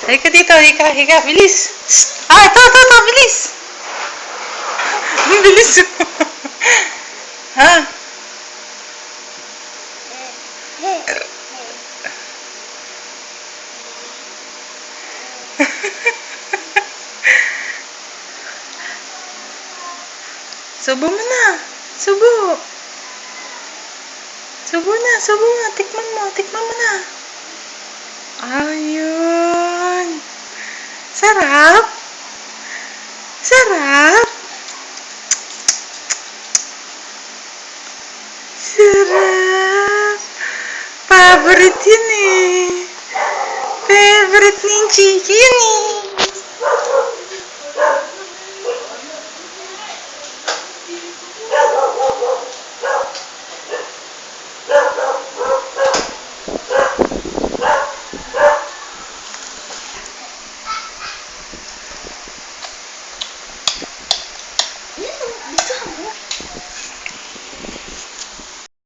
Halika dito, higa, bilis. Ito, bilis. Bilis. Ha? Subo mo na. Subo. Subo na. Tikman mo na. Ayun. Sarap. Sarap. Favorite yun eh. Favorite ni Chiki yun eh.